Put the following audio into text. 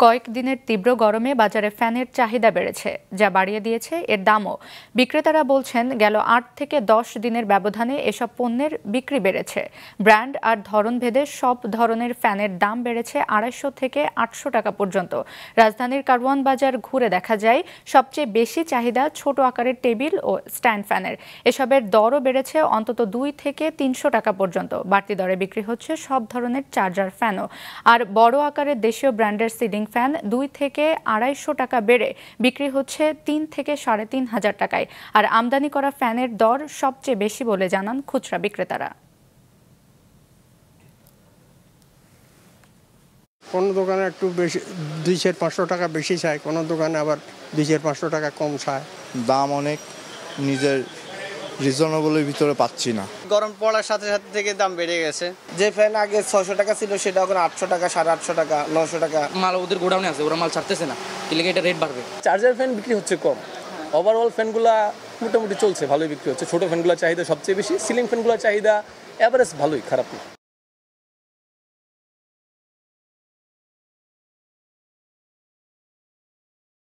কয়েকদিনের তীব্র গরমে বাজারে ফ্যানের চাহিদা বেড়েছে, যা বাড়িয়ে দিয়েছে এর দামও। বিক্রেতারা বলছেন, গেল ৮ থেকে ১০ দিনের ব্যবধানে এসব পণ্যের বিক্রি বেড়েছে। ব্র্যান্ড আর ধরনভেদে সব ধরনের ফ্যানের দাম বেড়েছে ২৫০ থেকে ৮০০ টাকা পর্যন্ত। রাজধানীর কারওয়ান বাজার ঘুরে দেখা যায়, সবচেয়ে বেশি চাহিদা ছোট আকারের টেবিল ও স্ট্যান্ড ফ্যানের। এসবের দরও বেড়েছে অন্তত ২ থেকে ৩০০ টাকা পর্যন্ত। বাড়তি দরে বিক্রি হচ্ছে সব ধরনের চার্জার ফ্যানও। আর বড় আকারের দেশীয় ব্র্যান্ডের সিলিং ফ্যান ২ থেকে ২৫০ টাকা বেড়ে বিক্রি হচ্ছে ৩ থেকে ৩৫০০ টাকায়। আর আমদানি করা ফ্যানের দর সবচেয়ে বেশি বলে জানান খুচরা বিক্রেতারা। কোনো দোকানে একটু বেশি ২০০-৫০০ টাকা বেশি চায়, কোনো দোকানে আবার ২০০-৫০০ টাকা কম চায়। দাম অনেক নিজের রিজনেবলের ভিতরে পাচ্ছি না। গরম পড়ার সাথে সাথে থেকে দাম বেড়ে গেছে। যে ফ্যান আগে ৬০০ টাকা ছিল সেটা এখন ৮০০ টাকা, ৮৫০ টাকা, ৯০০ টাকা। মাল ওদের গোডাউনে আছে, ওরা মাল ছাড়তেছে না, এলাকা এটা রেট বাড়বে। চার্জার ফ্যান বিক্রি হচ্ছে কম, ওভারঅল ফ্যানগুলা মোটামুটি চলছে, ভালোই বিক্রি হচ্ছে। ছোট ফ্যানগুলোর চাহিদা সবচেয়ে বেশি, সিলিং ফ্যানগুলোর চাহিদা এভারেজ ভালোই, খারাপ না।